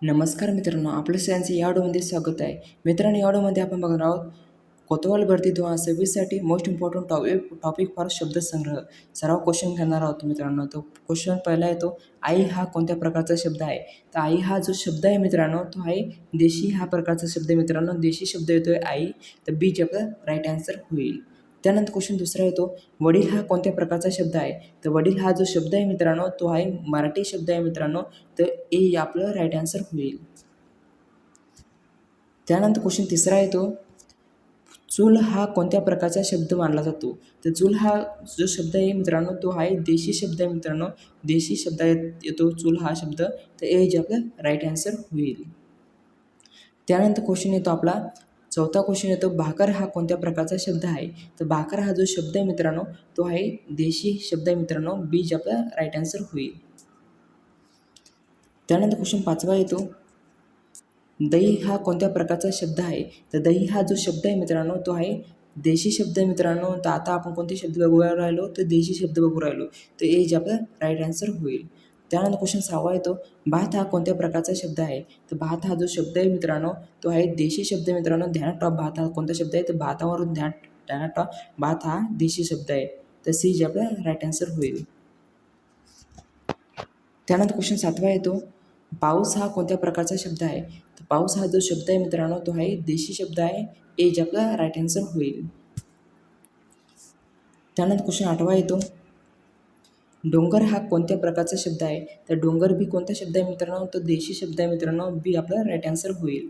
नमस्कार मित्रांनो, आपलं सगळ्यांचं या ऑडिओमध्ये स्वागत आहे. मित्रांनो, या ऑडिओमध्ये आपण बघणार आहोत कोतवाल भरती 2026 साठी मोस्ट इम्पॉर्टंट टॉपिक फॉर शब्दसंग्रह. सराव क्वेश्चन घेणार आहोत मित्रांनो. तो क्वेश्चन पहिला येतो, आई हा कोणत्या प्रकारचा शब्द आहे? तर आई हा जो शब्द आहे मित्रांनो, तो आहे देशी हा प्रकारचा शब्द आहे मित्रांनो. देशी शब्द येतोय आई, तर बी जे आपलं राईट आन्सर होईल. त्यानंतर क्वेश्चन दुसरा येतो, वडील हा कोणत्या प्रकारचा शब्द आहे? तर वडील हा जो शब्द आहे मित्रांनो, तो आहे मराठी शब्द आहे मित्रांनो, तर ए आपलं राईट आन्सर होईल. त्यानंतर क्वेश्चन तिसरा येतो, चूल हा कोणत्या प्रकारचा शब्द मानला जातो? तर चूल हा जो शब्द आहे मित्रांनो, तो आहे देशी शब्द आहे मित्रांनो. देशी शब्द येतो चूल हा शब्द, तर ए जे आपलं राईट आन्सर होईल. त्यानंतर क्वेश्चन येतो आपला चौथा क्वेश्चन येतो, भाकर हा कोणत्या प्रकारचा शब्द आहे? तर भाकर हा जो शब्द आहे मित्रांनो, तो आहे देशी शब्द आहे मित्रांनो. बी जे आपला राईट आन्सर होईल. त्यानंतर क्वेश्चन पाचवा येतो, दही हा कोणत्या प्रकारचा शब्द आहे? तर दही हा जो शब्द आहे मित्रांनो, तो आहे देशी शब्द आहे मित्रांनो. तर आता आपण कोणते शब्द बघू राहिलो? तर देशी शब्द बघू राहिलो. तर ए जे आपलं राईट आन्सर होईल. त्यानंतर क्वेश्चन सहावा येतो, भात हा कोणत्या प्रकारचा शब्द आहे? तर भात हा जो शब्द आहे मित्रांनो, तो आहे देशी शब्द आहे मित्रांनो. ध्यानात ठेवा, भात हा कोणता शब्द आहे? तर भातावरून ध्यानात ठेवा, भात हा देशी शब्द आहे. तर सी जे आपलं राईट आन्सर होईल. त्यानंतर क्वेश्चन सातवा येतो, पाऊस हा कोणत्या प्रकारचा शब्द आहे? तर पाऊस हा जो शब्द आहे मित्रांनो, तो आहे देशी शब्द आहे. ए जे आपला राईट आन्सर होईल. त्यानंतर क्वेश्चन आठवा येतो, डोंगर हा कोणत्या प्रकारचा शब्द आहे? तर डोंगर बी कोणता शब्द आहे मित्रांनो? तो देशी शब्द आहे मित्रांनो. बी आपला राईट आन्सर होईल.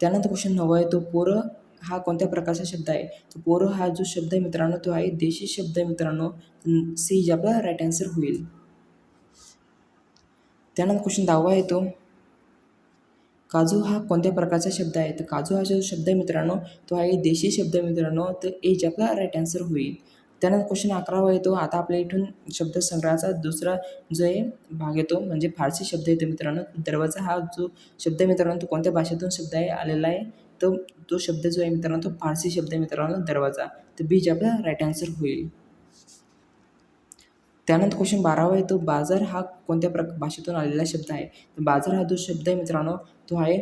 त्यानंतर क्वेश्चन नववा येतो, पोरं हा कोणत्या प्रकारचा शब्द आहे? तर पोरं हा जो शब्द आहे मित्रांनो, तो आहे देशी शब्द आहे मित्रांनो. सी जे आपला राईट आन्सर होईल. त्यानंतर क्वेश्चन 10वा येतो, काजू हा कोणत्या प्रकारचा शब्द आहे? तर काजू हा जो शब्द आहे मित्रांनो, तो आहे देशी शब्द आहे मित्रांनो. तर ए जे आपला राईट आन्सर होईल. त्यानंतर क्वेश्चन 11वा येतो, आता आपल्या इथून शब्दसंग्रहाचा दुसरा जो आहे भाग येतो, म्हणजे फारसी शब्द येतो मित्रांनो. दरवाजा हा जो शब्द आहे मित्रांनो, तो कोणत्या भाषेतून शब्द आहे आलेला आहे? तर तो शब्द जो आहे मित्रांनो, तो फारसी शब्द आहे मित्रांनो, दरवाजा. तर बी जे आपला राईट आन्सर होईल. त्यानंतर क्वेश्चन 12वा येतो, बाजार हा कोणत्या भाषेतून आलेला शब्द आहे? तर बाजार हा जो शब्द आहे मित्रांनो, तो आहे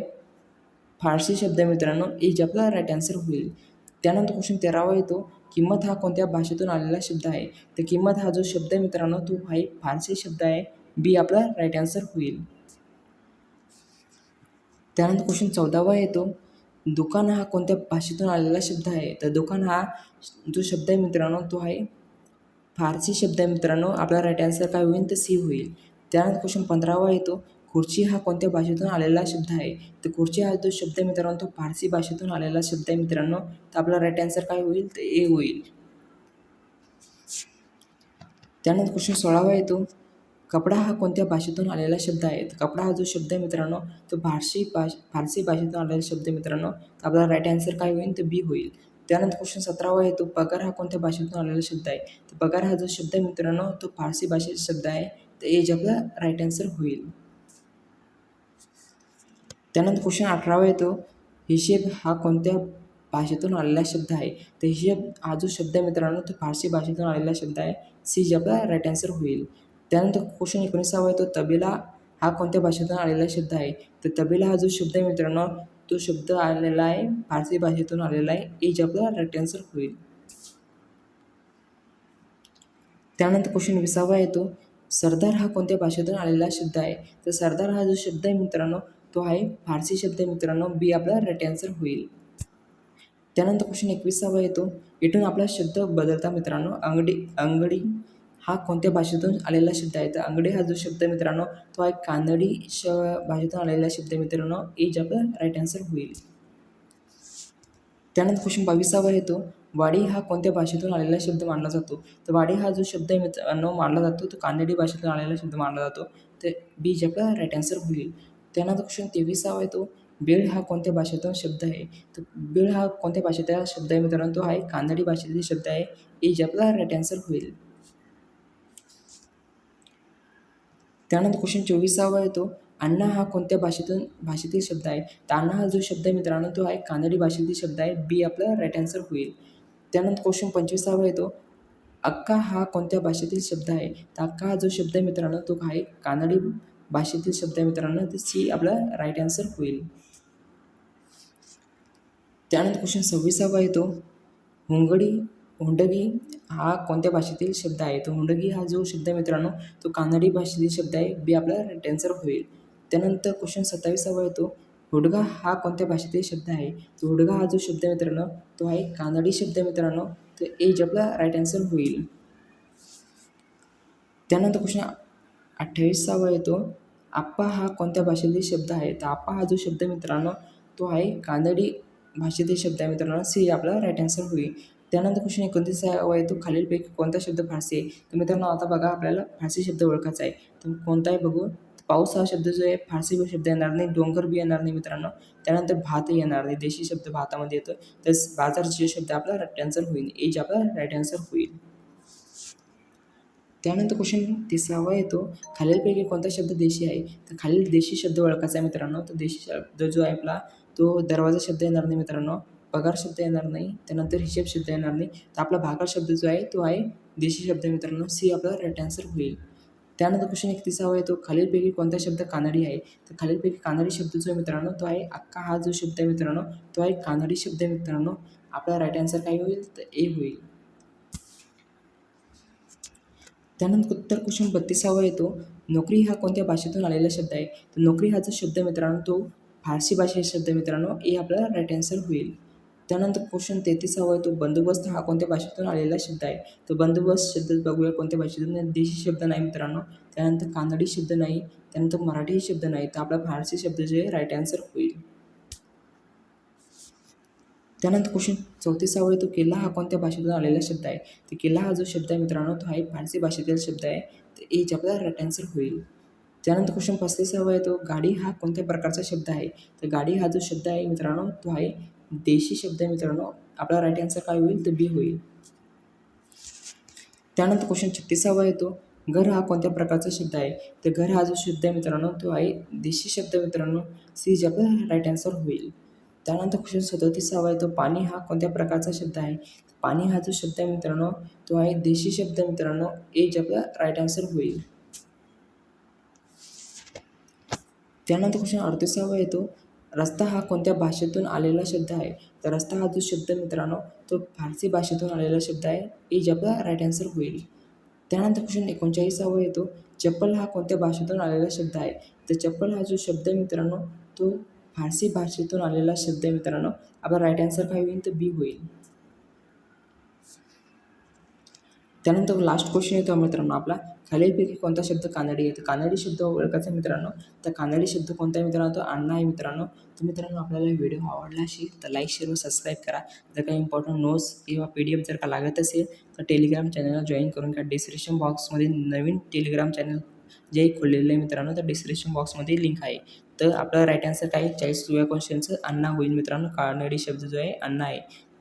फारसी शब्द आहे मित्रांनो. ए जे आपला राईट आन्सर होईल. त्यानंतर क्वेश्चन 13वा येतो, किंमत हा कोणत्या भाषेतून आलेला शब्द आहे? तर किंमत हा जो शब्द आहे मित्रांनो, तो आहे फारसी शब्द आहे. बी आपला राईट आन्सर होईल. त्यानंतर क्वेश्चन 14वा येतो, दुकान हा कोणत्या भाषेतून आलेला शब्द आहे? तर दुकान हा जो शब्द आहे मित्रांनो, तो आहे फारसी शब्द आहे मित्रांनो. आपला राईट आन्सर काय होईल? तर सी होईल. त्यानंतर क्वेश्चन 15वा येतो, खुर्ची हा कोणत्या भाषेतून आलेला शब्द आहे? तर खुर्ची हा जो शब्द आहे मित्रांनो, तो फारसी भाषेतून आलेला शब्द आहे मित्रांनो. तर आपला राईट आन्सर काय होईल? तर ए होईल. त्यानंतर क्वेश्चन 16वा येतो, कपडा हा कोणत्या भाषेतून आलेला शब्द आहे? तर कपडा हा जो शब्द आहे मित्रांनो, तो फारसी भाषेतून आलेला शब्द आहे मित्रांनो. तर आपला राईट आन्सर काय होईल? तर बी होईल. त्यानंतर क्वेश्चन 17वा येतो, पगार हा कोणत्या भाषेतून आलेला शब्द आहे? तर पगार हा जो शब्द आहे मित्रांनो, तो फारसी भाषेचा शब्द आहे. तर ए जे आपला राईट आन्सर होईल. त्यानंतर क्वेश्चन 18वा येतो, हिशेब हा कोणत्या भाषेतून आलेला शब्द आहे? तर हिशेब हा जो शब्द आहे मित्रांनो, तो फारसी भाषेतून आलेला शब्द आहे. सी जे आपला राईट आन्सर होईल. त्यानंतर क्वेश्चन 19वा येतो, तबेला हा कोणत्या भाषेतून आलेला शब्द आहे? तर तबेला हा जो शब्द आहे मित्रांनो, तो शब्द आलेला आहे फारसी भाषेतून आलेला आहे. ए जे आपला राईट आन्सर होईल. त्यानंतर क्वेश्चन 20वा येतो, सरदार हा कोणत्या भाषेतून आलेला शब्द आहे? तर सरदार हा जो शब्द आहे मित्रांनो, तो आहे फारसी शब्द आहे मित्रांनो. बी आपला राईट आन्सर होईल. त्यानंतर क्वेश्चन 21वा येतो, इथून आपला शब्द बदलता मित्रांनो. अंगडी हा कोणत्या भाषेतून आलेला शब्द आहे? तर अंगडी हा जो शब्द आहे मित्रांनो, तो आहे कानडी भाषेतून आलेला शब्द आहे मित्रांनो. ए जे आपला राईट आन्सर होईल. त्यानंतर क्वेश्चन 22वा येतो, वाडी हा कोणत्या भाषेतून आलेला शब्द मानला जातो? तर वाडी हा जो शब्द आहे मित्रांनो मानला जातो, तो कानडी भाषेतून आलेला शब्द मानला जातो. तर बी जे आपला राईट आन्सर होईल. त्यानंतर क्वेश्चन 23वा येतो, बीड हा कोणत्या भाषेतून शब्द आहे? तर बीड हा कोणत्या भाषेतला शब्द आहे मित्रांनो? तो आहे कानडी भाषेतील शब्द आहे. ए जे आपला राईट आन्सर होईल. त्यानंतर क्वेश्चन 24वा येतो, अण्णा हा कोणत्या भाषेतील शब्द आहे? तर अण्णा हा जो शब्द आहे मित्रांनो, तो आहे कानडी भाषेतील शब्द आहे. बी आपला राईट आन्सर होईल. त्यानंतर क्वेश्चन 25वा येतो, अक्का हा कोणत्या भाषेतील शब्द आहे? तर अक्का हा जो शब्द आहे मित्रांनो, तो आहे कानडी भाषेतील शब्द आहे मित्रांनो, तर सी आपला राईट आन्सर होईल. त्यानंतर क्वेश्चन 26वा येतो, हुंडगी हा कोणत्या भाषेतील शब्द आहे? तर हुंडगी हा जो शब्द आहे मित्रांनो, तो कानडी भाषेतील शब्द आहे. बी आपला राईट आन्सर होईल. त्यानंतर क्वेश्चन 27वा येतो, हुडगा हा कोणत्या भाषेतील शब्द आहे? तर हुडगा हा जो शब्द आहे मित्रांनो, तो आहे कानडी शब्द आहे मित्रांनो, तर एज आपला राईट आन्सर होईल. त्यानंतर क्वेश्चन 28वा येतो, आप्पा हा कोणत्या भाषेतील शब्द आहे? तर आप्पा हा जो शब्द मित्रांनो, तो आहे कानडी भाषेतील शब्द आहे मित्रांनो, सी आपला राईट आन्सर होईल. त्यानंतर क्वेश्चन 29वा येतो, खालीलपैकी कोणता शब्द फारसी आहे? तर मित्रांनो आता बघा आपल्याला फारसी शब्द ओळखायचा आहे. तर कोणता आहे बघू. पाऊस हा शब्द जो आहे फारसी शब्द येणार नाही, डोंगर बी येणार नाही मित्रांनो. त्यानंतर भातही येणार नाही, देशी शब्द भातामध्ये येतो. तर बाजार जे शब्द आपला राईट आन्सर होईल, एज आपला राईट आन्सर होईल. त्यानंतर क्वेश्चन 30वा येतो, खालीलपैकी कोणता शब्द देशी आहे? तर खालील देशी शब्द ओळखायचा आहे मित्रांनो. तर देशी शब्द जो आहे आपला, तो दरवाजा शब्द येणार नाही मित्रांनो, पगार शब्द येणार नाही, त्यानंतर हिशेब शब्द येणार नाही. तर आपला भाकर शब्द जो आहे तो आहे देशी शब्द मित्रांनो, सी आपला राईट आन्सर होईल. त्यानंतर क्वेश्चन 31वा येतो, खालीलपैकी कोणता शब्द कानडी आहे? तर खालीलपैकी कानडी शब्द जो आहे मित्रांनो, तो आहे अक्का हा जो शब्द आहे मित्रांनो, तो आहे कानडी शब्द आहे मित्रांनो. आपला राईट आन्सर काय होईल? तर ए होईल. त्यानंतर उत्तर क्वेश्चन 32वा येतो, नोकरी हा कोणत्या भाषेतून आलेला शब्द आहे? तर नोकरी हा जो शब्द मित्रांनो, तो फारसी भाषेचा शब्द मित्रांनो, ए आपला राईट आन्सर होईल. त्यानंतर क्वेश्चन 33वा येतो, बंदोबस्त हा कोणत्या भाषेतून आलेला शब्द आहे? तर बंदोबस्त शब्द बघूया कोणत्या भाषेतून. देशी शब्द नाही मित्रांनो, त्यानंतर कानडी शब्द नाही, त्यानंतर मराठी शब्द नाही, तर आपला फारसी शब्द जे आहे राईट आन्सर होईल. त्यानंतर क्वेश्चन 34वा येतो, किल्ला हा कोणत्या भाषेतून आलेला शब्द आहे? तर किल्ला हा जो शब्द आहे मित्रांनो, तो आहे फारसी भाषेतील शब्द आहे, तर एज आपला राईट आन्सर होईल. त्यानंतर क्वेश्चन 35वा येतो, गाडी हा कोणत्या प्रकारचा शब्द आहे? तर गाडी हा जो शब्द आहे मित्रांनो, तो आहे देशी शब्द आहे मित्रांनो, आपला राईट आन्सर काय होईल? तर बी होईल. त्यानंतर क्वेश्चन 36वा येतो, घर हा कोणत्या प्रकारचा शब्द आहे? तर घर हा जो शब्द आहे मित्रांनो, तो आहे देशी शब्द मित्रांनो, सी जे आपला राईट आन्सर होईल. त्यानंतर क्वेश्चन 37वा येतो, पाणी हा कोणत्या प्रकारचा शब्द आहे? पाणी हा जो शब्द आहे मित्रांनो, तो आहे देशी शब्द मित्रांनो, एज आपला राईट आन्सर होईल. त्यानंतर क्वेश्चन 38वा येतो, रस्ता हा कोणत्या भाषेतून आलेला शब्द आहे? तर रस्ता हा जो शब्द मित्रांनो, तो फारसी भाषेतून आलेला शब्द आहे, एज आपला राईट आन्सर होईल. त्यानंतर क्वेश्चन 39वा येतो, चप्पल हा कोणत्या भाषेतून आलेला शब्द आहे? तर चप्पल हा जो शब्द मित्रांनो, तो फारसी भाषेतून आलेला शब्द आहे मित्रांनो, आपला राईट आन्सर काय होईल? तर बी होईल. त्यानंतर लास्ट क्वेश्चन येतो मित्रांनो आपला, खालीलपैकी कोणता शब्द कानडी आहे? तर कानडी शब्द ओळखायचा मित्रांनो, तर कानडी शब्द कोणता आहे मित्रांनो? तो अण्णा आहे मित्रांनो. तर मित्रांनो आपल्याला व्हिडिओ आवडला असेल तर लाईक, शेअर व सबस्क्राईब करा. जर काही इम्पॉर्टंट नोट्स किंवा PDF जर का लागत असेल तर टेलिग्राम चॅनलला जॉईन करून घ्या. डिस्क्रिप्शन बॉक्समध्ये नवीन टेलिग्राम चॅनल जे खोललेलं आहे मित्रांनो, तर डिस्क्रिप्शन बॉक्समध्ये लिंक आहे. तर आपला राईट आन्सर काय 40व्या क्वेश्चनचं अण्णा होईल मित्रांनो. कानडी शब्द जो आहे अण्णा आहे.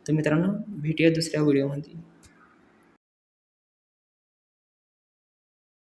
तर मित्रांनो भेटूया दुसऱ्या व्हिडिओमध्ये.